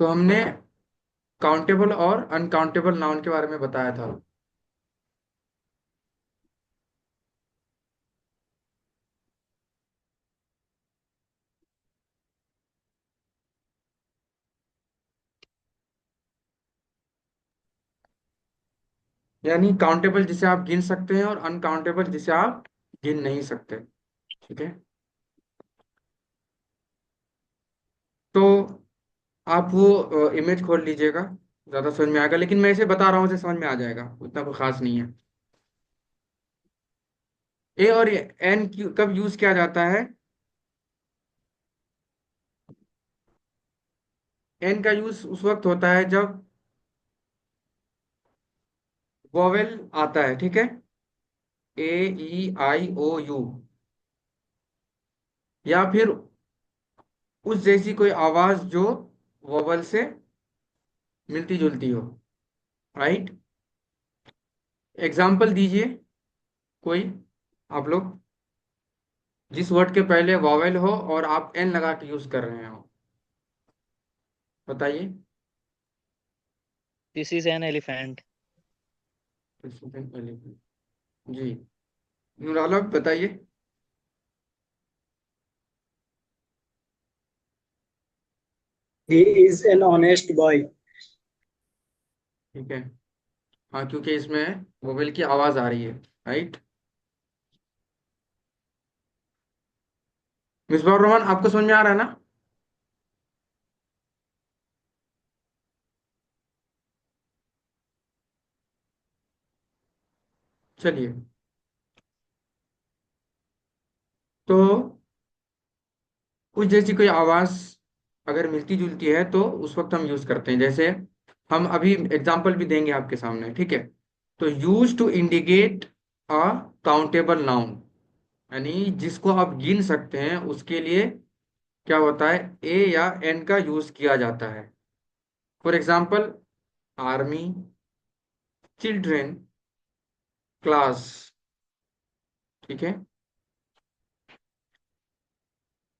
तो हमने काउंटेबल और अनकाउंटेबल नाउन के बारे में बताया था। यानी काउंटेबल जिसे आप गिन सकते हैं और अनकाउंटेबल जिसे आप गिन नहीं सकते। ठीक है। तो आप वो इमेज खोल लीजिएगा, ज़्यादा समझ में आएगा, लेकिन मैं इसे बता रहा हूँ इसे समझ में आ जाएगा, उतना कोई खास नहीं है। ए और एन कब यूज किया जाता है? एन का यूज उस वक्त होता है जब वोवेल आता है। ठीक है। ए, ई, आई, ओ, यू, या फिर उस जैसी कोई आवाज जो वोवेल से मिलती जुलती हो। राइट। एग्जाम्पल दीजिए कोई, आप लोग, जिस वर्ड के पहले वॉवेल हो और आप एन लगा के यूज कर रहे हो, बताइए। This is an elephant. जी, नूराला बताइए। He is an honest boy. ठीक है। हाँ, क्योंकि इसमें वोवेल की आवाज आ रही है। राइट। मिसबाह रहमान, आपको समझ में आ रहा है ना? चलिए। तो उस जैसी कोई आवाज अगर मिलती जुलती है तो उस वक्त हम यूज करते हैं। जैसे हम अभी एग्जाम्पल भी देंगे आपके सामने। ठीक है। तो use to indicate a countable noun, यानी जिसको आप गिन सकते हैं, उसके लिए क्या होता है, ए या एन का यूज किया जाता है। For example, army, children, class. ठीक है।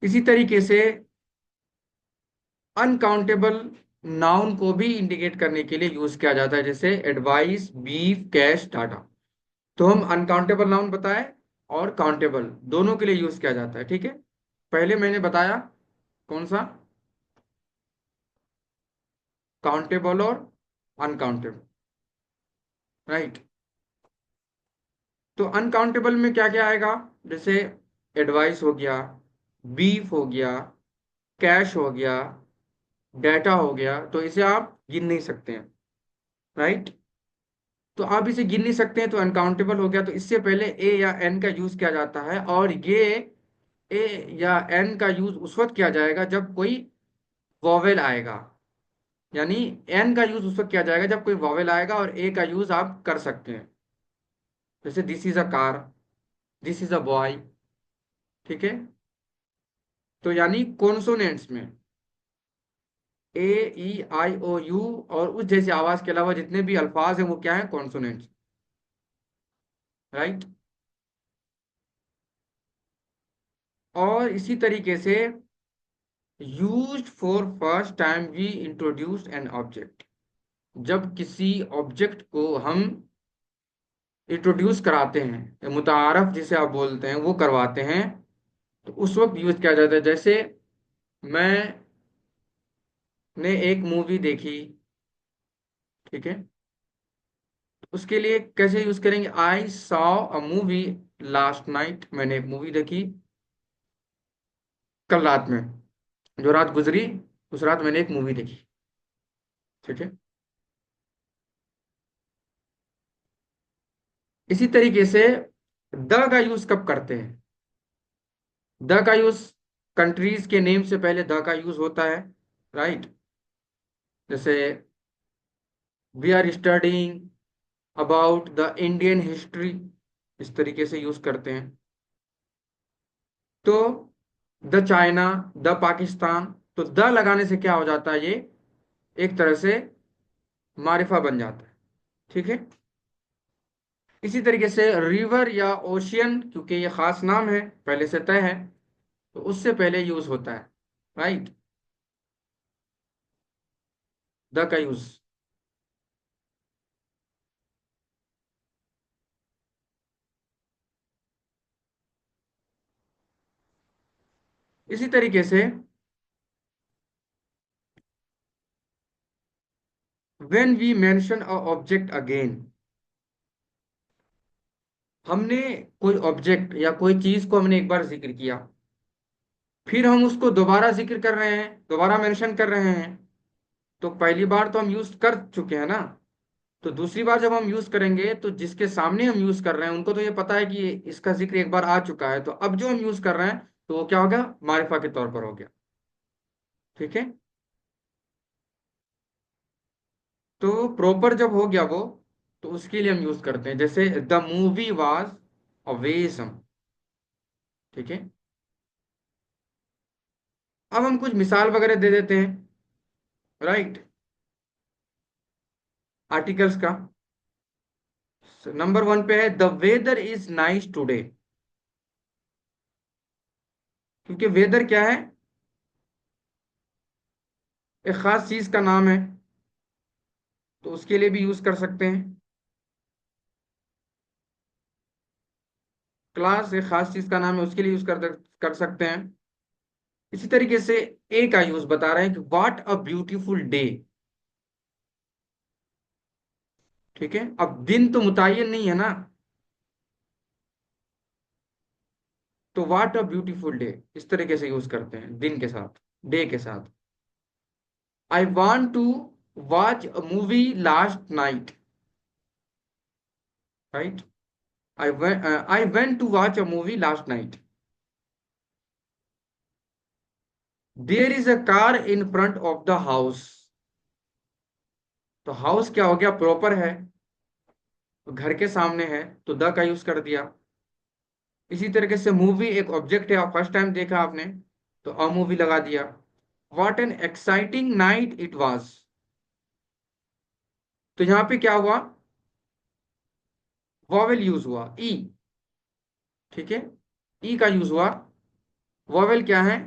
इसी तरीके से अनकाउंटेबल नाउन को भी इंडिकेट करने के लिए यूज किया जाता है, जैसे एडवाइस, बीफ, कैश, डाटा। तो हम अनकाउंटेबल नाउन बताए और काउंटेबल दोनों के लिए यूज किया जाता है। ठीक है। पहले मैंने बताया कौन सा, काउंटेबल और अनकाउंटेबल। राइट। तो अनकाउंटेबल में क्या क्या आएगा? जैसे एडवाइस हो गया, बीफ हो गया, कैश हो गया, डेटा हो गया। तो इसे आप गिन नहीं सकते हैं। राइट। तो आप इसे गिन नहीं सकते हैं तो अनकाउंटेबल हो गया। तो इससे पहले ए या एन का यूज किया जाता है, और ये ए या एन का यूज उस वक्त किया जाएगा जब कोई वॉवेल आएगा। यानी एन का यूज उस वक्त किया जाएगा जब कोई वॉवेल आएगा, और ए का यूज आप कर सकते हैं। जैसे this is a car, this is a boy. ठीक है। तो यानी कॉन्सोनेंट्स में ए, ई, आई, ओ, यू और उस जैसी आवाज के अलावा जितने भी अल्फाज हैं वो क्या है, कॉन्सोनेंट्स। राइट। और इसी तरीके से used for first time we introduce an object, जब किसी ऑब्जेक्ट को हम इंट्रोड्यूस कराते हैं, मुतारफ जिसे आप बोलते हैं, वो करवाते हैं, तो उस वक्त यूज किया जाता है। जैसे मैं ने एक मूवी देखी। ठीक है। उसके लिए कैसे यूज करेंगे? I saw a movie last night, मैंने एक मूवी देखी कल रात में, जो रात गुजरी उस रात मैंने एक मूवी देखी। ठीक है। इसी तरीके से द का यूज कब करते हैं? द का यूज कंट्रीज के नेम से पहले द का यूज होता है। राइट। जैसे we are studying about the Indian history, इस तरीके से यूज करते हैं। तो द चाइना, द पाकिस्तान, तो द लगाने से क्या हो जाता है, ये एक तरह से मारिफा बन जाता है। ठीक है। इसी तरीके से रिवर या ओशियन, क्योंकि ये खास नाम है, पहले से तय है, तो उससे पहले यूज होता है। राइट। द का यूज। इसी तरीके से when we mention a object again, हमने कोई ऑब्जेक्ट या कोई चीज को हमने एक बार जिक्र किया, फिर हम उसको दोबारा जिक्र कर रहे हैं, दोबारा मेंशन कर रहे हैं, तो पहली बार तो हम यूज कर चुके हैं ना, तो दूसरी बार जब हम यूज करेंगे तो जिसके सामने हम यूज कर रहे हैं उनको तो ये पता है कि इसका जिक्र एक बार आ चुका है, तो अब जो हम यूज कर रहे हैं तो वो क्या हो गया, मारिफा के तौर पर हो गया। ठीक है। तो प्रॉपर जब हो गया वो, तो उसके लिए हम यूज करते हैं, जैसे द मूवी वाज अवेसम। ठीक है। अब हम कुछ मिसाल वगैरह दे देते हैं, राइट, आर्टिकल्स का। नंबर वन पे है the weather is nice today, क्योंकि वेदर क्या है, एक खास चीज का नाम है, तो उसके लिए भी यूज कर सकते हैं। क्लास एक खास चीज का नाम है, उसके लिए यूज कर सकते हैं। इसी तरीके से ए का यूज बता रहे हैं कि व्हाट अ ब्यूटीफुल डे। ठीक है, अब दिन तो मुतय्यन नहीं है ना, तो व्हाट अ ब्यूटीफुल डे इस तरीके से यूज करते हैं दिन के साथ, डे के साथ। I want to watch a movie last night, right, I went to watch a movie last night. There is a car in front of the house, तो हाउस क्या हो गया, प्रॉपर है, तो घर के सामने है, तो द का यूज कर दिया। इसी तरीके से मूवी एक ऑब्जेक्ट है, आप फर्स्ट टाइम देखा आपने, तो अ मूवी लगा दिया। What an exciting night it was, तो यहां पे क्या हुआ, वॉवेल यूज हुआ, ई। ठीक है, ई का यूज हुआ। वॉवेल क्या है,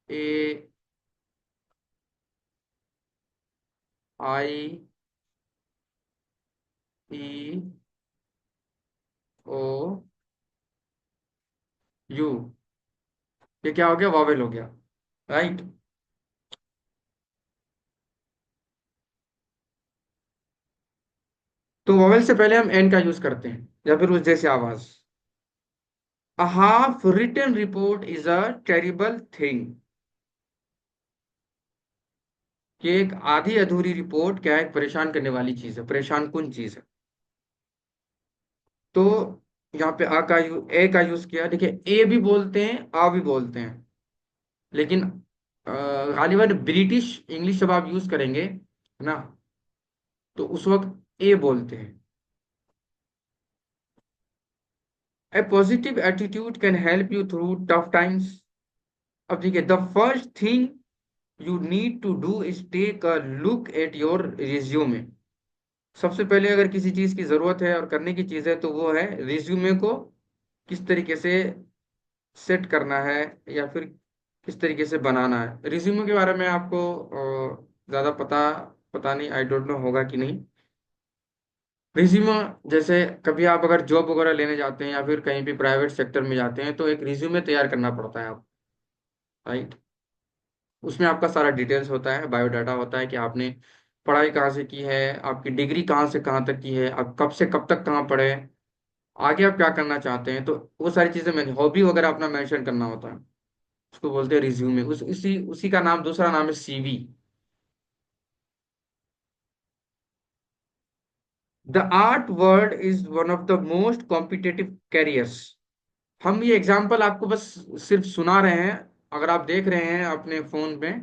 ए, आई, ई, ओ, यू, ये क्या हो गया, वॉवेल हो गया, राइट। तो वॉवेल से पहले हम एन का यूज करते हैं, या फिर उस जैसे आवाज। A half written report is a terrible thing, कि एक आधी अधूरी रिपोर्ट क्या है, परेशान करने वाली चीज है, परेशान कुन चीज है। तो यहाँ पे ए का यूज किया, देखिए ए भी बोलते हैं, आ भी बोलते हैं, लेकिन गालिबन ब्रिटिश इंग्लिश जब आप यूज करेंगे, है ना, तो उस वक्त ए बोलते हैं। A positive attitude can help you through tough times. अब देखिए, the first thing you need to do is take a look at your resume. सबसे पहले अगर किसी चीज की जरूरत है और करने की चीज है तो वो है रिज्यूमे को किस तरीके से सेट करना है, या फिर किस तरीके से बनाना है। रिज्यूमे के बारे में आपको ज्यादा पता पता नहीं, आई डोंट नो होगा कि नहीं। रिज्यूमे, जैसे कभी आप अगर जॉब वगैरह लेने जाते हैं या फिर कहीं भी प्राइवेट सेक्टर में जाते हैं, तो एक रिज्यूमे तैयार करना पड़ता है आप, राइट। उसमें आपका सारा डिटेल्स होता है, बायोडाटा होता है कि आपने पढ़ाई कहाँ से की है, आपकी डिग्री कहाँ से कहाँ तक की है, आप कब से कब तक कहाँ पढ़े, आगे आप क्या करना चाहते हैं, तो वो सारी चीजें, मैंने हॉबी वगैरह अपना मेंशन करना होता है, उसको बोलते हैं रिज्यूमे। उसी उसी का नाम, दूसरा नाम है CV. The art world is one of the most competitive carriers. हम ये एग्जाम्पल आपको बस सिर्फ सुना रहे हैं, अगर आप देख रहे हैं अपने फोन में,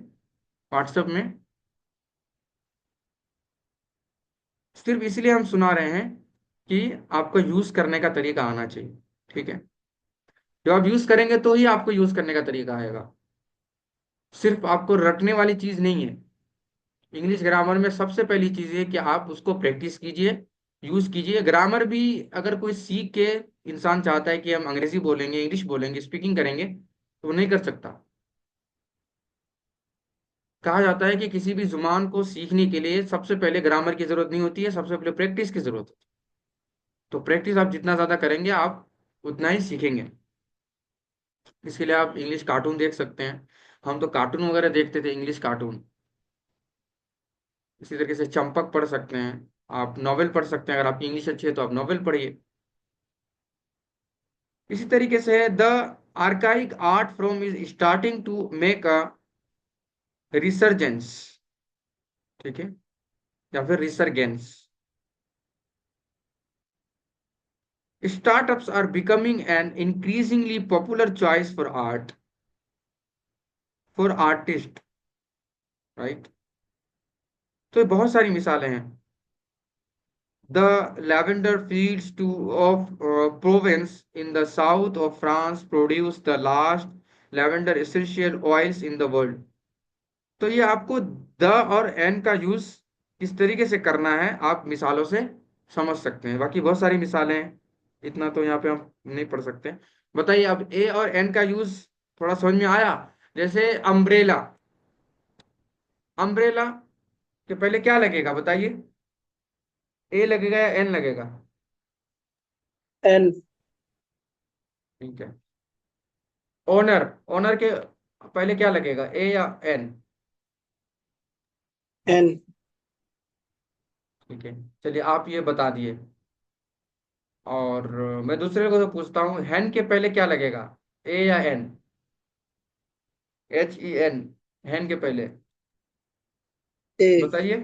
व्हाट्सएप में, सिर्फ इसलिए हम सुना रहे हैं कि आपको यूज करने का तरीका आना चाहिए। ठीक है, जब आप यूज करेंगे तो ही आपको यूज करने का तरीका आएगा, सिर्फ आपको रटने वाली चीज नहीं है। इंग्लिश ग्रामर में सबसे पहली चीज है कि आप उसको प्रैक्टिस कीजिए, यूज कीजिए। ग्रामर भी अगर कोई सीख के इंसान चाहता है कि हम अंग्रेजी बोलेंगे, इंग्लिश बोलेंगे, स्पीकिंग करेंगे, तो वो नहीं कर सकता। कहा जाता है कि किसी भी जुबान को सीखने के लिए सबसे पहले ग्रामर की जरूरत नहीं होती है, सबसे पहले प्रैक्टिस की जरूरत होती है। तो प्रैक्टिस आप जितना ज्यादा करेंगे आप उतना ही सीखेंगे। इसके लिए आप इंग्लिश कार्टून देख सकते हैं। हम तो कार्टून वगैरह देखते थे, इंग्लिश कार्टून। इसी तरीके से चंपक पढ़ सकते हैं। आप नॉवेल पढ़ सकते हैं, अगर आपकी इंग्लिश अच्छी है तो आप नॉवेल पढ़िए। इसी तरीके से the archaic art from is starting to make a resurgence. ठीक है, या फिर resurgence. Startups are becoming an increasingly popular choice for art, for artists, right? तो ये बहुत सारी मिसालें हैं। The lavender fields of Provence in the south of France produce the last lavender essential oils in the world. तो ये आपको the और एन का यूज किस तरीके से करना है आप मिसालों से समझ सकते हैं। बाकी बहुत सारी मिसालें हैं, इतना तो यहाँ पे हम नहीं पढ़ सकते। बताइए, अब ए और एन का यूज थोड़ा समझ में आया? जैसे अम्ब्रेला, अम्ब्रेला के पहले क्या लगेगा बताइए? ए लगेगा या एन लगेगा? एन। ठीक है। ओनर, ओनर के पहले क्या लगेगा, ए या एन? एन। ठीक है, चलिए आप ये बता दिए। और मैं दूसरे को तो पूछता हूँ, हैन के पहले क्या लगेगा, ए या एन? HEN, हैन के पहले ए। बताइए,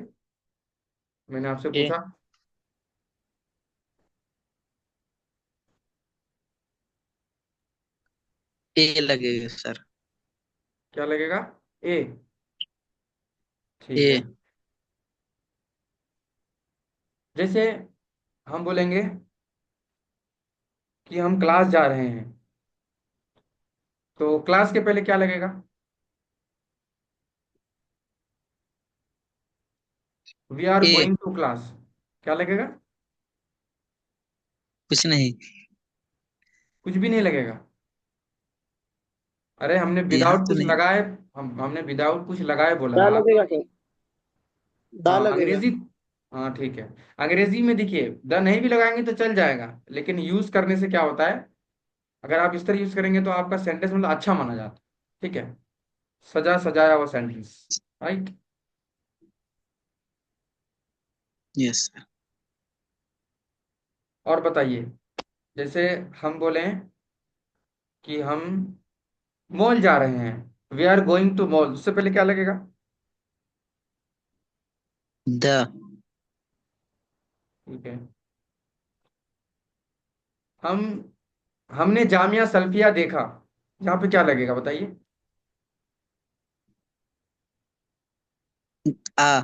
मैंने आपसे ए। पूछा। ए लगेगा सर। क्या लगेगा? ए। ठीक ए। है। जैसे हम बोलेंगे कि हम क्लास जा रहे हैं, तो क्लास के पहले क्या लगेगा? We are a. Going to class, क्या लगेगा? कुछ नहीं। कुछ भी नहीं लगेगा। अरे हमने यहाँ विदाउट तो कुछ नहीं। लगाए, हमने विदाउट कुछ लगाए बोला दा आप। लगेगा सर। दा हाँ लगेगा। अंग्रेजी। हाँ ठीक है। अंग्रेजी में देखिए, द नहीं भी लगाएंगे तो चल जाएगा, लेकिन यूज करने से क्या होता है, अगर आप इस तरह यूज करेंगे तो आपका सेंटेंस मतलब अच्छा माना जाता है। ठीक है, सजा सजाया हुआ सेंटेंस, राइट। Yes sir. और बताइए, जैसे हम बोले कि हम मॉल जा रहे हैं, we are going to mall, उससे पहले क्या लगेगा? द। ठीक है। हम हमने जामिया सल्फिया देखा, यहाँ पे क्या लगेगा बताइए? आ।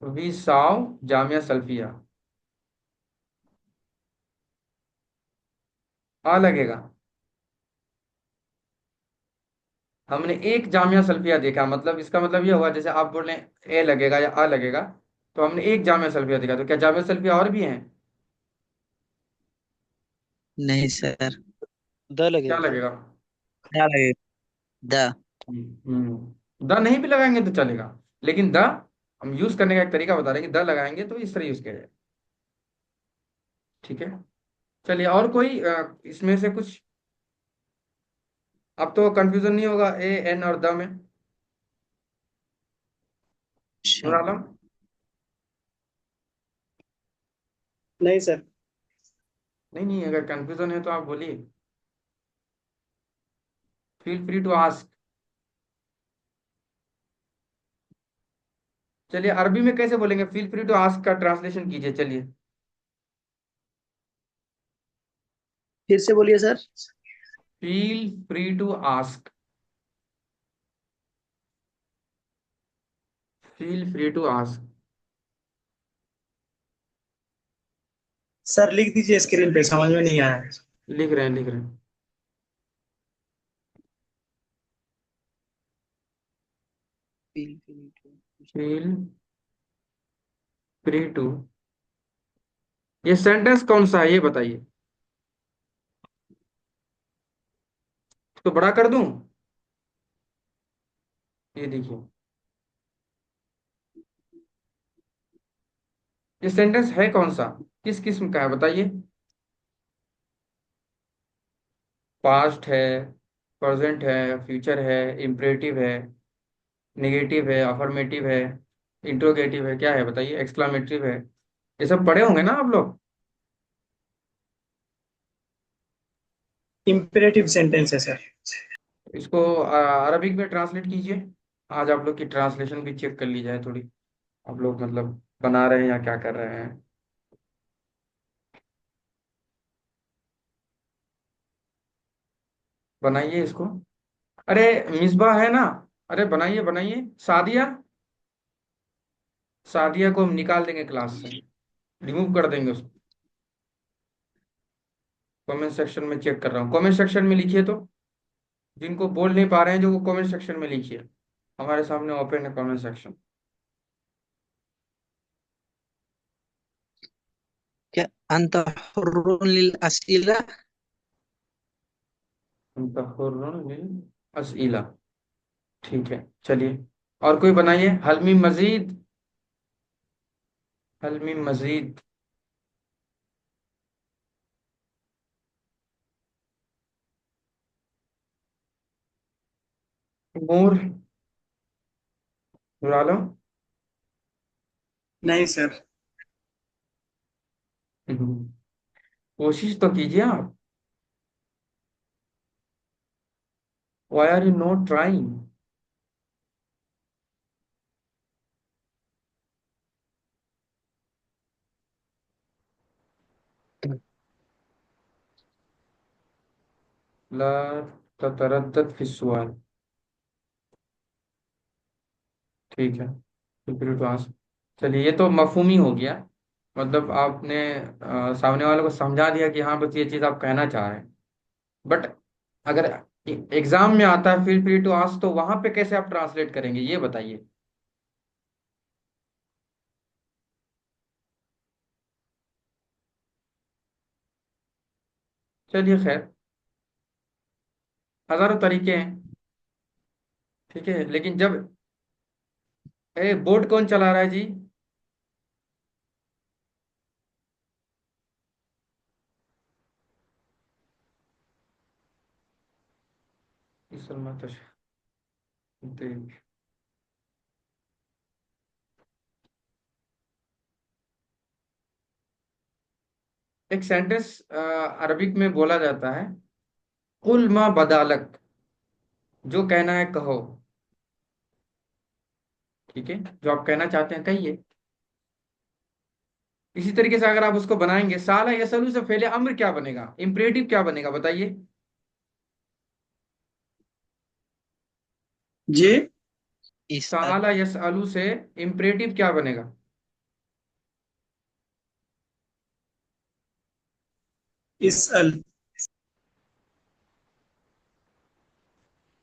वी साव जामिया सल्फिया, आ लगेगा। हमने एक जामिया सल्फिया देखा, मतलब इसका मतलब ये हुआ, जैसे आप बोल रहे हैं ए लगेगा या आ लगेगा, तो हमने एक जामिया सल्फिया देखा, तो क्या जामिया सल्फिया और भी हैं? नहीं सर। द क्या लगेगा सर। लगेगा? क्या लगेगा? द। द नहीं भी लगाएंगे तो चलेगा, लेकिन द हम यूज करने का एक तरीका बता रहे हैं कि द लगाएंगे तो इस तरह यूज किया जाए। ठीक है। चलिए, और कोई इसमें से कुछ, अब तो कंफ्यूजन नहीं होगा ए एन और द में? अच्छा। नूर आलम? नहीं सर। नहीं नहीं, अगर कंफ्यूजन है तो आप बोलिए, फील फ्री टू आस्क। चलिए, अरबी में कैसे बोलेंगे फील फ्री टू आस्क का ट्रांसलेशन कीजिए, चलिए। फिर से बोलिए sir. Feel free to ask, feel free to ask. Sir लिख दीजिए स्क्रीन पे, समझ में नहीं आया। लिख रहे हैं, लिख रहे हैं। फील फ्री टू, ये सेंटेंस कौन सा है ये बताइए, तो बड़ा कर दूं? ये देखिए, ये सेंटेंस है कौन सा, किस किस्म का है बताइए। पास्ट है, प्रेजेंट है, फ्यूचर है, इम्परेटिव है, निगेटिव है, अफर्मेटिव है, इंट्रोगेटिव है, क्या है बताइए, एक्सक्लामेटिव है। ये सब पढ़े होंगे ना आप लोग। इम्पेरेटिव सेंटेंस है सर। इसको अरबिक में ट्रांसलेट कीजिए। आज आप लोग की ट्रांसलेशन भी चेक कर ली जाए थोड़ी। आप लोग मतलब बना रहे हैं या क्या कर रहे हैं। बनाइए इसको। अरे मिसबा है ना, अरे बनाइए बनाइए। सादिया, सादिया को हम निकाल देंगे क्लास से, रिमूव कर देंगे उसको। कमेंट सेक्शन में चेक कर रहा हूँ, कमेंट सेक्शन में लिखिए तो। जिनको बोल नहीं पा रहे हैं जो, वो कमेंट सेक्शन में लिखिए। हमारे सामने ओपन है कमेंट सेक्शन। क्या अंत हुर्रुन लिल असीला। असइला, ठीक है चलिए। और कोई बनाइए, हलमी मजीद, हलमी मजीद। मोर, आलम। नहीं सर। कोशिश तो कीजिए आप। Why are you not trying. ला ततरद्दद फी सुआल, ठीक है। फिक्र तो आंसर। चलिए ये तो मफहूमी हो गया। मतलब आपने सामने वाले को समझा दिया कि हाँ बस ये चीज आप कहना चाह रहे हैं। बट अगर एग्जाम में आता है फील फ्री टू आस्क, तो वहां पे कैसे आप ट्रांसलेट करेंगे ये बताइए। चलिए खैर, हजारों तरीके हैं। ठीक है, लेकिन जब, बोर्ड कौन चला रहा है जी। इस सलमा एक सेंटेंस अरबिक में बोला जाता है, कुल मा बदालक, जो कहना है कहो। ठीक है, जो आप कहना चाहते हैं कहिए। इसी तरीके से अगर आप उसको बनाएंगे, साला यसअलू से पहले अम्र क्या बनेगा, इंपरेटिव क्या बनेगा बताइए। जी। इस साला यसअलू से इंपरेटिव क्या बनेगा। इस अल।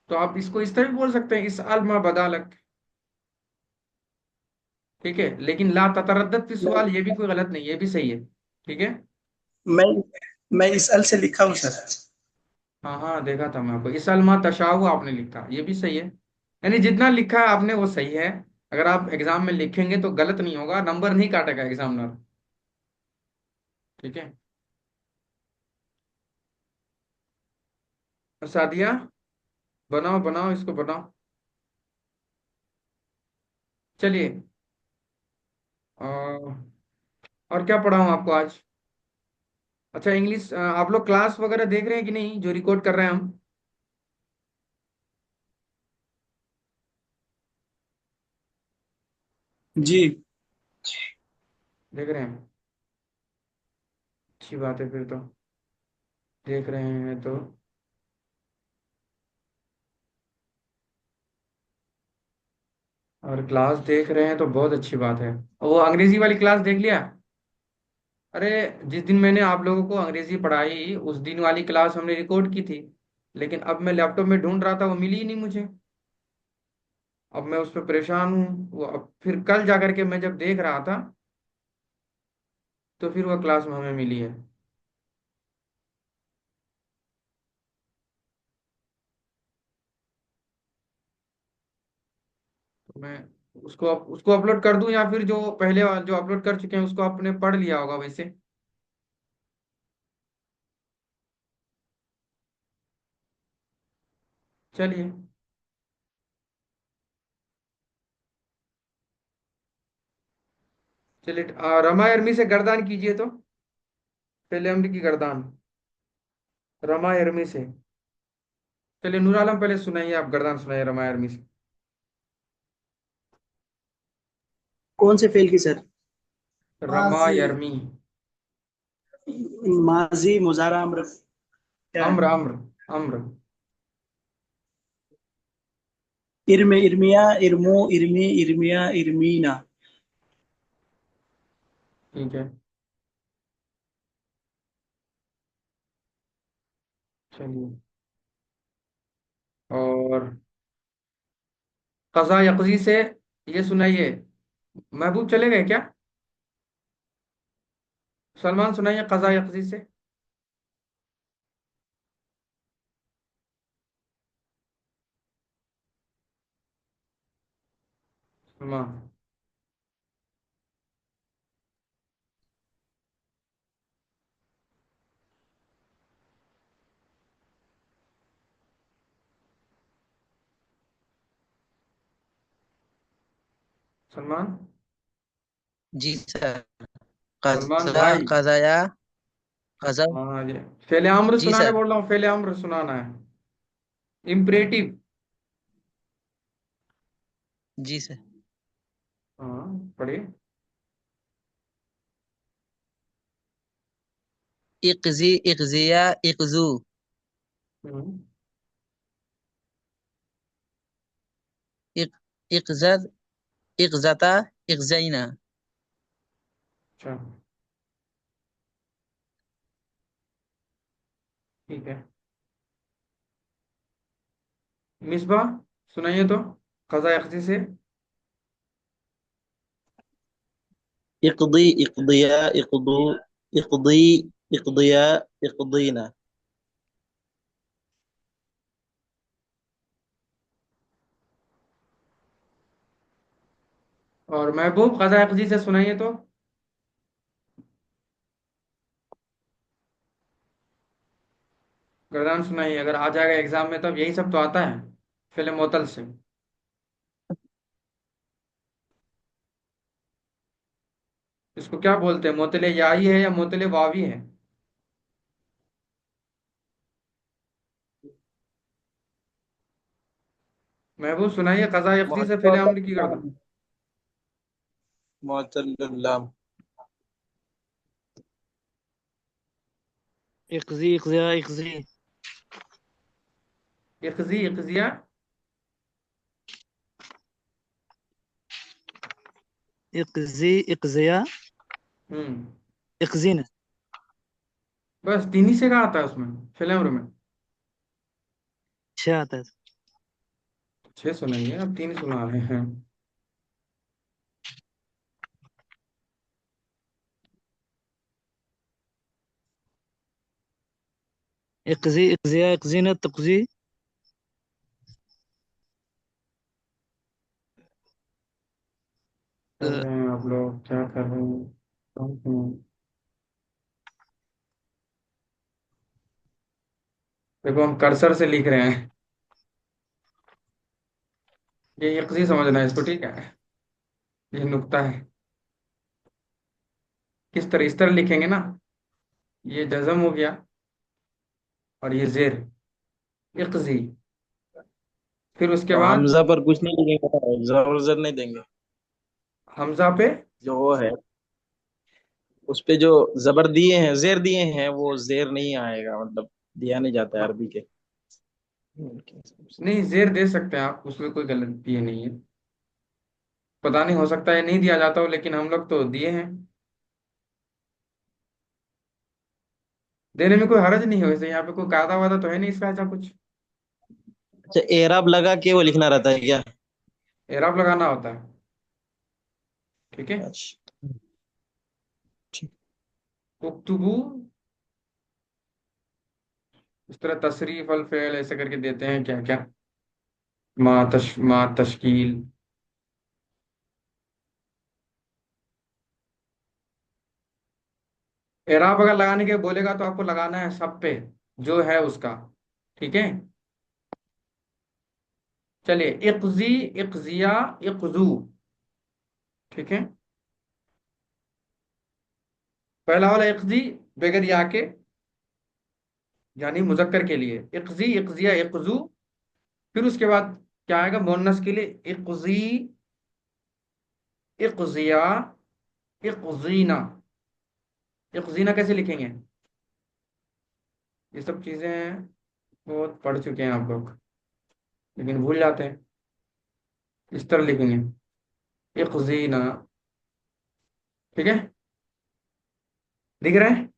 तो आप इसको इस तरह भी बोल सकते हैं, इस अल मा बदालक। ठीक है, लेकिन ला ततरद्दद फिस मैं सवाल, ये भी कोई गलत नहीं, ये भी सही है। ठीक है। मैं मैं इस अल से लिखा हूँ सर। हाँ हाँ, देखा था मैं आपको, इस अल मा तशाउ आपने लिखा, ये भी सही है। यानी जितना लिखा है आपने वो सही है। अगर आप एग्जाम में लिखेंगे तो गलत नहीं होगा, नंबर नहीं काटेगा एग्जामिनर। ठीक है। सादिया, बनाओ बनाओ इसको बनाओ। चलिए, और क्या पढ़ाऊँ आपको आज। अच्छा इंग्लिश, आप लोग क्लास वगैरह देख रहे हैं कि नहीं, जो रिकॉर्ड कर रहे हैं हम। जी। देख रहे हैं, अच्छी बात है फिर तो। देख रहे हैं तो, और क्लास देख रहे हैं तो बहुत अच्छी बात है। वो अंग्रेजी वाली क्लास देख लिया। अरे जिस दिन मैंने आप लोगों को अंग्रेजी पढ़ाई, उस दिन वाली क्लास हमने रिकॉर्ड की थी। लेकिन अब मैं लैपटॉप में ढूंढ रहा था, वो मिली ही नहीं मुझे। अब मैं उस पर परेशान हूँ। वो अब फिर कल जा करके मैं जब देख रहा था, तो फिर वो क्लास में हमें मिली है। तो मैं उसको अपलोड कर दूं, या फिर जो पहले जो अपलोड कर चुके हैं उसको आपने पढ़ लिया होगा वैसे। चलिए। चलिए, रमा अरमी से गर्दान कीजिए तो। पहले अम्र की गर्दान, रमा अरमी से। चलिए नूर आलम, पहले सुनाइए, आप गर्दान सुनाइए रमा अरमी से। कौन से फेल की सर? रमा अरमी। माजी मुजारा अम्र क्या है? अम्र अम्र अम्र। इर्म इर्मिया इर्मो इर्मी इर्मिया इर्मीना। ठीक है। चलिए। और कज़ा यक़ज़ी से ये सुनाइए। महबूब चले गए क्या? सलमान सुनाइए कज़ा यक़ज़ी से। सलमान। सलमान। जी सर। सलमान कज़ा भाई। कज़ाया कज़ा। हाँ जी। फेले अम्र जी सुनाने सर। बोल रहा हूँ, फेले अम्र सुनाना है। इम्परेटिव। जी सर। हाँ पढ़िए। इक़ज़ी इक़ज़िया इक़ज़ू। हम्म। इक़ इक़ज़द इक़ज़ता इक़ज़ैना। अच्छा। ठीक है। मिसबा सुनाइए तो, कज़ा यक़ज़ी से। इक़दी इक़दिया इक़दू इक़दी इक़दिया इक़दीना। और महबूब कज़ा यक़ज़ी से सुनाइए तो। गर्दान सुनाइए, अगर आ जाएगा एग्जाम में तब, यही सब तो आता है फेले मोतल से। इसको क्या बोलते हैं, मोतले याई है या मोतले वावी है? महबूब सुनाइए कज़ा यक़ज़ी से फेले अम्र की गर्दान। मोहतल्लाम। इक़ज़ी इक़ज़िया इक़ज़ी। यक़ज़ी यक़ज़िया। इक़ज़ी इक़ज़िया हम्म। इक़ज़ीना। बस तीन ही से कहा आता है उसमें, फेले अम्र में। छह आता है। छह सुनाइए, अब तीन ही सुना रहे हैं। इक़ज़ी इक़ज़िया इक़ज़ीना तुक़ज़ी। कर रहे हैं आप लोग, क्या कर रहे हैं? देखो हम कर्सर से लिख रहे हैं। ये यक़ज़ी समझना है इसको, ठीक है? ये नुक्ता है। किस तरह, इस तरह लिखेंगे ना। ये जज़म हो गया, और ये जेर, यक़ज़ी। फिर उसके तो बाद हमजा पर कुछ नहीं लिखेंगे, जबर जर नहीं देंगे। हमजा पे। जो वो है उस पे जो जबर दिए हैं, जेर दिए हैं, वो जेर नहीं आएगा, मतलब दिया नहीं जाता है हाँ, अरबी के। नहीं जेर दे सकते हैं आप, उसमें कोई गलती ये नहीं है। पता नहीं, हो सकता है नहीं दिया जाता हो, लेकिन हम लोग तो दिए हैं। देने में कोई हर्ज नहीं है वैसे, यहाँ पे कोई कायदा वादा तो है नहीं इसका ऐसा कुछ। अच्छा, एराब लगा के वो लिखना रहता है क्या? एराब लगाना होता है। ठीक है। अच्छा ठीक। उक्तुबू, इस तरह तशरीफ अल फेल ऐसे करके देते हैं क्या क्या। मा तशकील। एराब अगर लगाने के बोलेगा तो आपको लगाना है सब पे जो है उसका। ठीक है। चलिए, इक्जी, इक्जिया, इक्जू। ठीक है। पहला वाला इक्जी बगैर या के, यानी मुजक्कर के लिए इक्जी, इक्जिया, इक्जू। फिर उसके बाद क्या आएगा मोनस के लिए? इक्जी, इक्जिया, इक्जीना। इक्जीना कैसे लिखेंगे? ये सब चीजें बहुत पढ़ चुके हैं आप लोग, लेकिन भूल जाते हैं। इस तरह लिखेंगे, इक्जीना। ठीक है। लिख रहे हैं,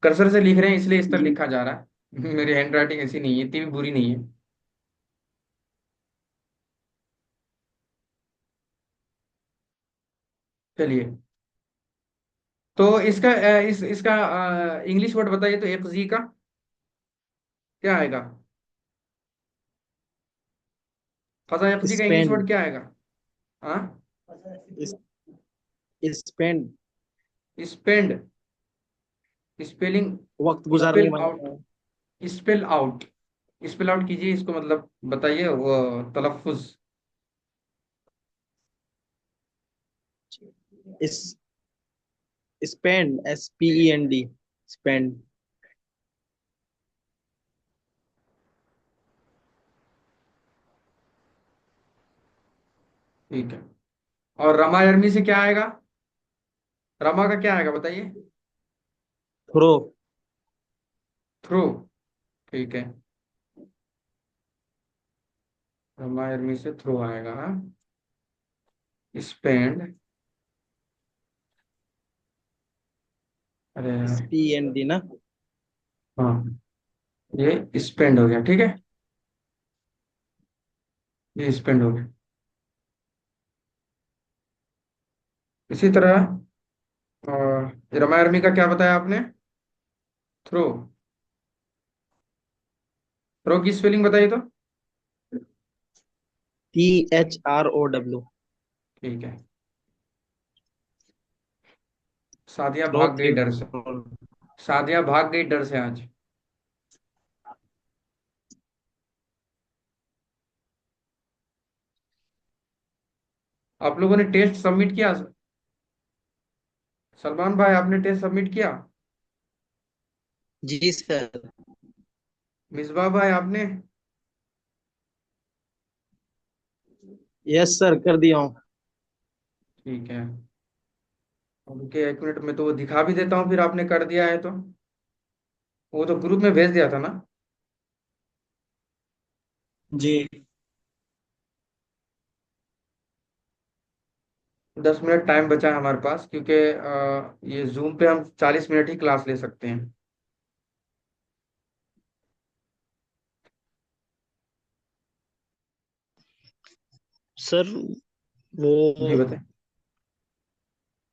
कर्सर से लिख रहे हैं इसलिए इस तरह जी। लिखा जा रहा है। मेरी हैंड राइटिंग ऐसी नहीं है, इतनी भी बुरी नहीं है। चलिए, तो इसका इसका इंग्लिश वर्ड बताइए तो इक्जी का क्या आएगा? फजा इक्जी का इंग्लिश स्पेंड। वर्ड क्या आएगा? हाँ। स्पेंड। स्पेंड। स्पेलिंग, वक्त गुजारने स्पेल आउट, वाला। Spell out. स्पेल आउट कीजिए इसको, मतलब बताइए वो तलफ्फुज। इस स्पेंड, SPEND। स्पेंड। ठीक है। और रमा अरमी से क्या आएगा? रमा का क्या आएगा बताइए? थ्रो। थ्रू। ठीक है। रमा अरमी से थ्रू आएगा, हाँ। स्पेंड। अरे यार। SPEND ना। हाँ, ये स्पेंड हो गया, ठीक है। ये स्पेंड हो गया। इसी तरह रमा अरमी का क्या बताया आपने? थ्रू। थ्रो की स्पेलिंग बताइए तो। THROW। ठीक है। सादिया थ्रो भाग गई डर से। थ्रो। सादिया भाग गई डर से आज। आप लोगों ने टेस्ट सबमिट किया? सलमान भाई, आपने टेस्ट सबमिट किया? जी सर। मिसबा भाई आपने? यस सर, कर दिया हूँ। ठीक है। उनके 1 मिनट में तो वो दिखा भी देता हूँ, फिर आपने कर दिया है तो। वो तो ग्रुप में भेज दिया था ना। जी। 10 मिनट टाइम बचा है हमारे पास, क्योंकि ये जूम पे हम 40 मिनट ही क्लास ले सकते हैं। सर वो जी बताएं।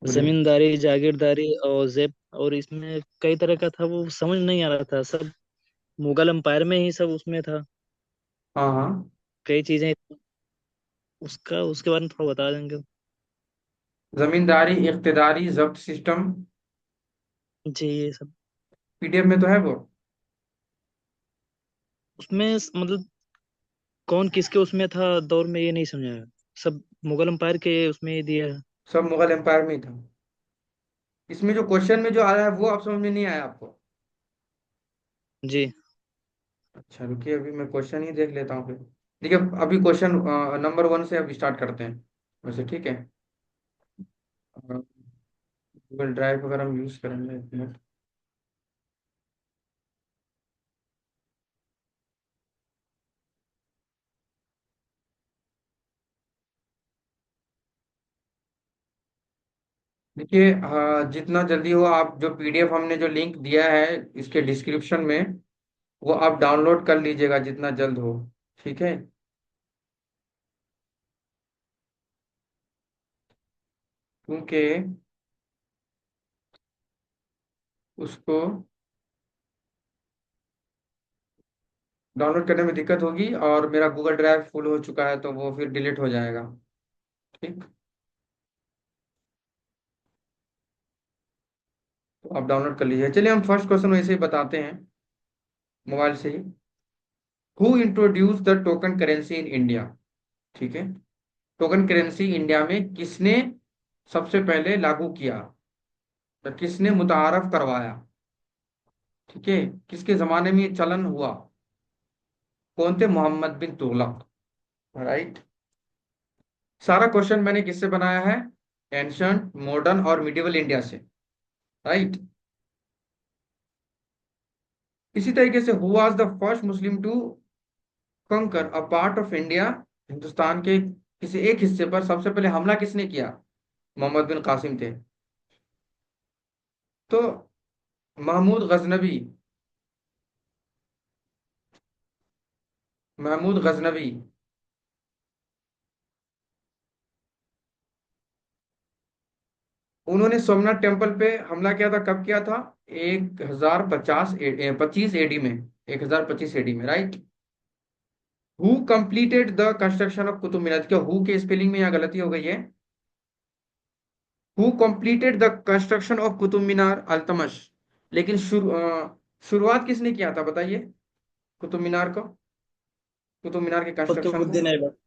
बोलिए। जमींदारी जागीरदारी और जेब, और इसमें कई तरह का था, वो समझ नहीं आ रहा था सब। मुगल एम्पायर में ही सब उसमें था, हाँ हाँ। कई चीजें। उसका उसके बारे में थोड़ा बता देंगे? जमींदारी इख्तिदारी जब्त सिस्टम। जी ये सब पीडीएफ में तो है वो। उसमें मतलब कौन किसके उसमें था दौर में, ये नहीं समझाया। सब मुगल एम्पायर के उसमें ही दिया है। सब मुगल एम्पायर में ही था। इसमें जो क्वेश्चन में जो आया है वो आप समझ में नहीं आया आपको? जी। अच्छा रुकिए, अभी मैं क्वेश्चन ही देख लेता हूँ फिर। देखिए, अभी क्वेश्चन नंबर 1 से अब स्टार्ट करते हैं वैसे, ठीक है। गूगल ड्राइव अगर हम यूज करेंगे 1 मिनट। देखिए, जितना जल्दी हो आप, जो पीडीएफ हमने जो लिंक दिया है इसके डिस्क्रिप्शन में, वो आप डाउनलोड कर लीजिएगा जितना जल्द हो। ठीक है। क्योंकि उसको डाउनलोड करने में दिक्कत होगी, और मेरा गूगल ड्राइव फुल हो चुका है तो वो फिर डिलीट हो जाएगा। ठीक। तो आप डाउनलोड कर लीजिए। चलिए हम फर्स्ट क्वेश्चन वैसे ही बताते हैं मोबाइल से ही। Who introduce the token currency in India? ठीक है, टोकन करेंसी इंडिया में किसने सबसे पहले लागू किया, तो किसने मुतारफ करवाया? ठीक है, किसके जमाने में ये चलन हुआ? कौन थे? मोहम्मद बिन तुगलक। राइट। सारा क्वेश्चन मैंने किससे बनाया है? एंशंट, मॉडर्न और मिडिवल इंडिया से। राइट। इसी तरीके से who was the first Muslim to conquer a part of India? Hindustan के किसी एक हिस्से पर सबसे पहले हमला किसने किया? मोहम्मद बिन कासिम थे। तो महमूद गजनवी, महमूद गजनवी, उन्होंने सोमनाथ टेम्पल पे हमला किया था। कब किया था? 1050 25 एडी में। 1025 एडी में। Right. Who completed the construction of Qutub Minar? क्या हु के स्पेलिंग में यहाँ गलती हो गई है? Who completed the construction of Qutub Minar? Iltutmish. लेकिन शुरुआत किसने किया था बताइए, कुतुब मीनार को, कुतुब मीनार के कंस्ट्रक्शन को? कुतुबुद्दीन ऐबक।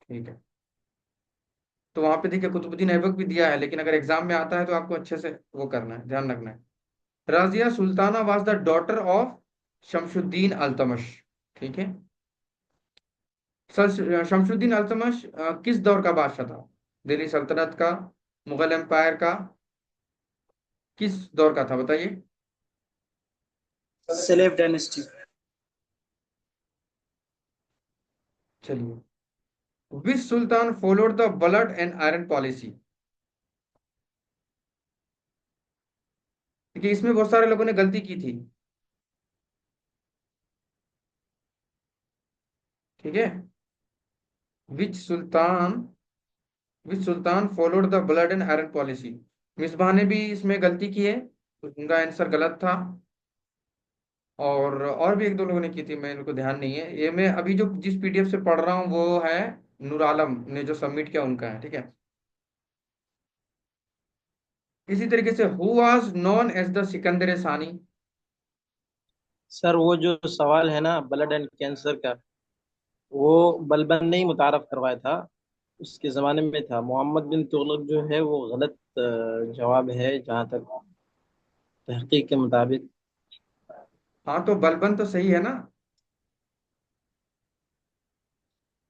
ठीक है, तो वहां पे देखिए कुतुबुद्दीन ऐबक भी दिया है, लेकिन अगर एग्जाम में आता है तो आपको अच्छे से वो करना है, ध्यान रखना है। Razia Sultana was the daughter of Shamsuddin Iltutmish. ठीक है। शमशुद्दीन अल्तमश किस दौर का बादशाह था? दिल्ली सल्तनत का, मुगल एम्पायर का, किस दौर का था बताइए? Slave dynasty. चलिए, which sultan followed the blood and iron policy? देखिए इसमें बहुत सारे लोगों ने गलती की थी। ठीक है। Which sultan, which sultan followed the blood and iron policy? Misba ने भी इसमें गलती की है, उनका आंसर गलत था। और भी एक दो लोगों ने की थी, मैं इनको ध्यान नहीं है। ये मैं अभी जो जिस पीडीएफ से पढ़ रहा हूँ वो है नूर आलम ने जो सबमिट किया उनका है। ठीक है। इसी तरीके से who was known as the Sikandar Sani? Sir वो जो सवाल है ना ब्लड एंड कैंसर का, वो बलबन ने ही मुतारफ करवाया था। उसके जमाने में था। मोहम्मद बिन तुगलक जो है वो गलत जवाब है जहाँ तक तहकीक के मुताबिक। हाँ तो बलबन तो सही है ना?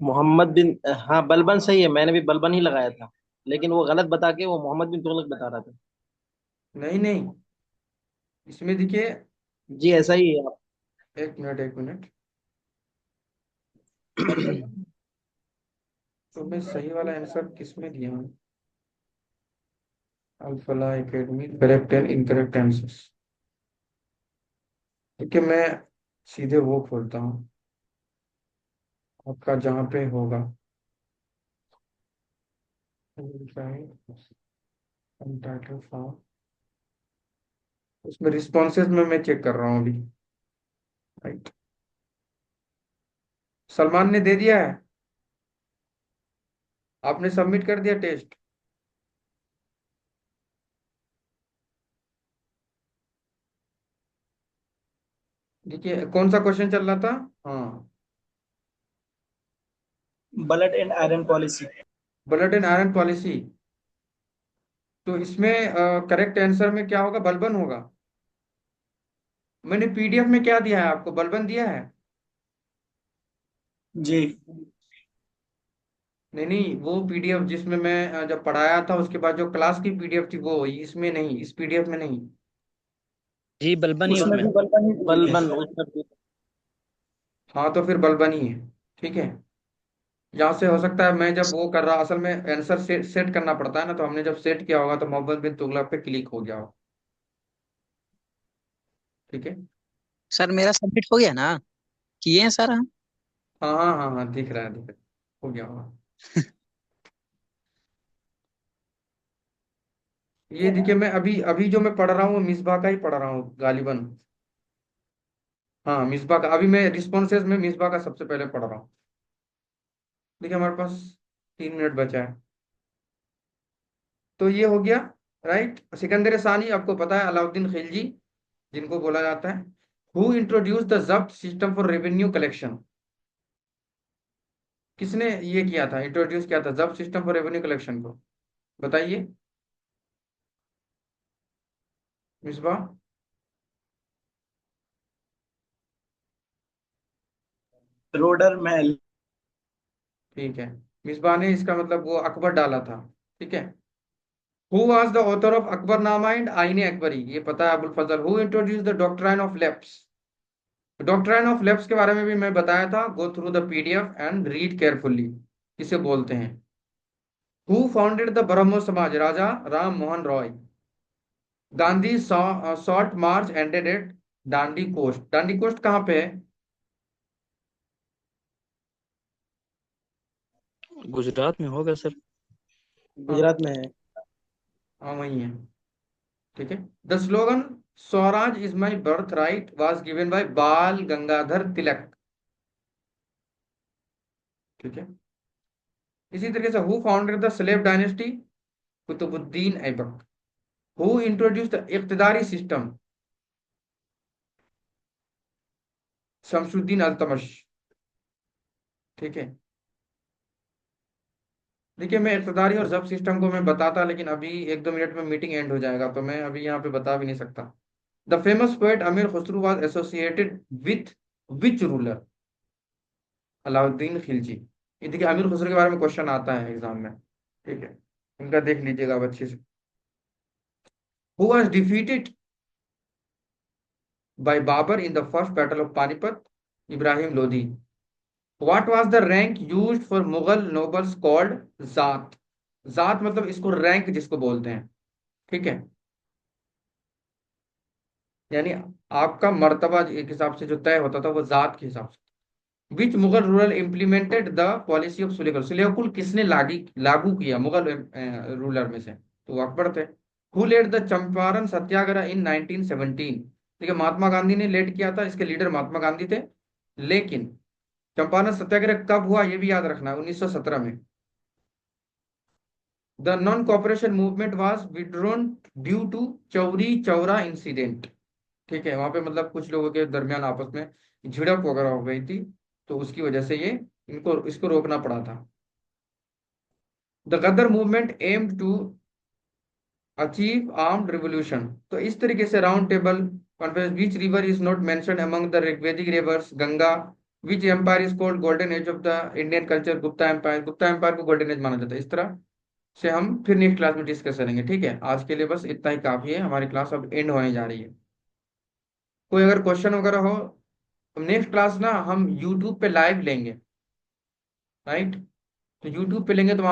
मोहम्मद बिन, हाँ बलबन सही है, मैंने भी बलबन ही लगाया था, लेकिन वो गलत बता के वो मोहम्मद बिन तुगलक बता रहा था। नहीं नहीं, इसमें देखिए, जी ऐसा ही है। एक मिनट एक मिनट, आप तो मैं सही वाला आंसर किसमें दिया हूँ? Alfalah academy correct and incorrect answers. ठीक है, मैं सीधे वो खोलता हूँ आपका जहाँ पे होगा। टाइटल फॉर्म, उसमें रिस्पॉन्सेज में मैं चेक कर रहा हूँ अभी। राइट। सलमान ने दे दिया है, आपने सबमिट कर दिया टेस्ट? देखिए कौन सा क्वेश्चन चल रहा था? हाँ, blood and iron policy. Blood and iron policy. तो इसमें करेक्ट आंसर में क्या होगा? बलबन होगा। मैंने पीडीएफ में क्या दिया है आपको? बलबन दिया है? जी। नहीं नहीं, वो पीडीएफ जिसमें मैं जब पढ़ाया था उसके बाद जो क्लास की पीडीएफ थी वो, इसमें नहीं, इस पीडीएफ में नहीं। जी बलबन ही उसमें उसमें। भी बलबन ही बलबन उसमें भी। हाँ तो फिर बलबन ही है। ठीक है। यहाँ से हो सकता है मैं जब वो कर रहा, असल में आंसर सेट सेट करना पड़ता है ना, तो हमने जब सेट किया होगा तो मोहम्मद बिन तुगलक पे क्लिक हो गया हो। ठीक है। सर मेरा सबमिट हो गया ना? किए हैं सर हम? हाँ हाँ हाँ हाँ, दिख रहा है, दिख रहा है, हो गया होगा। ये देखिए, मैं अभी अभी जो मैं पढ़ रहा हूँ वो मिसबा का ही पढ़ रहा हूँ गालिबन। हाँ मिसबा का, अभी मैं रिस्पॉन्सेज में मिसबा का सबसे पहले पढ़ रहा हूँ। देखिए हमारे पास 3 मिनट बचा है, तो ये हो गया राइट। सिकंदर सानी आपको पता है, अलाउद्दीन खिलजी जिनको बोला जाता है। हु इंट्रोड्यूस द जब्त सिस्टम फॉर रेवेन्यू कलेक्शन, किसने ये किया था, इंट्रोड्यूस किया था जब्त सिस्टम फॉर रेवेन्यू कलेक्शन को, बताइए। मिसबा। रोडर महल। ठीक है, मिसबा ने इसका मतलब वो अकबर डाला था। ठीक है। Who was the author of Akbarnama and Aine Akbari, ये पता है Abul Fazal. Who introduce the doctrine of lapse, doctrine of lapse के बारे में भी मैं बताया था, go through the PDF and read carefully, किसे बोलते हैं। Who founded the Brahmo Samaj, Raja Ram Mohan Roy. Gandhi short march ended at Dandi coast, Dandi coast कहाँ पे है? गुजरात में होगा सर। हाँ, गुजरात में है। हाँ वही है। ठीक है। The slogan swaraj is my birth right was given by Bal Gangadhar Tilak. ठीक है। इसी तरीके से who founded the slave dynasty, Qutubuddin Aibak. Who introduce the iqtadari system, Shamsuddin Altamash. ठीक है। देखिए मैं इक्तदारी और जब्त सिस्टम को मैं बताता, लेकिन अभी 1-2 मिनट में मीटिंग एंड हो जाएगा, तो मैं अभी यहाँ पे बता भी नहीं सकता। द फेमस पोएट अमीर Khusro was associated with which ruler, Alauddin Khilji. ये देखिए अमीर खुसरो के बारे में क्वेश्चन आता है एग्जाम में। ठीक है, इनका देख लीजिएगा आप अच्छे से। Who was defeated by Babur in the first battle of Panipat, Ibrahim Lodhi. What was the rank used for Mughal nobles called zat, zat मतलब इसको रैंक जिसको बोलते हैं। ठीक है, यानी आपका मर्तबा एक हिसाब से जो तय होता था वो जात के हिसाब से। Which Mughal ruler implemented the policy of sulekul, sulekul किसने लागू किया मुगल रूलर में से, तो वो अकबर थे। हु लेड द चंपारण सत्याग्रह इन 1917, ठीक है, महात्मा गांधी ने लेड किया था, इसके लीडर महात्मा गांधी थे। लेकिन चंपारण सत्याग्रह कब हुआ ये भी याद रखना, 1917 में। The non cooperation movement was withdrawn due to Chauri Chaura incident. ठीक है, वहां पे मतलब कुछ लोगों के दरमियान आपस में झिड़प वगैरह हो गई थी, तो उसकी वजह से ये इनको इसको रोकना पड़ा था। The Ghadar movement aimed to achieve armed revolution, तो इस तरीके से round table conference. Which river is not mentioned among the Rigvedic rivers, Ganga. Which empire is called golden age of the Indian culture, Gupta empire, Gupta empire को गोल्डन एज माना जाता है। इस तरह से हम फिर नेक्स्ट क्लास में डिस्कस करेंगे। ठीक है, आज के लिए बस इतना ही काफी है, हमारी क्लास अब एंड होने जा रही है। कोई अगर क्वेश्चन वगैरह हो, तो नेक्स्ट क्लास ना हम यूट्यूब पे लाइव लेंगे। राइट, तो यूट्यूब पे लेंगे तो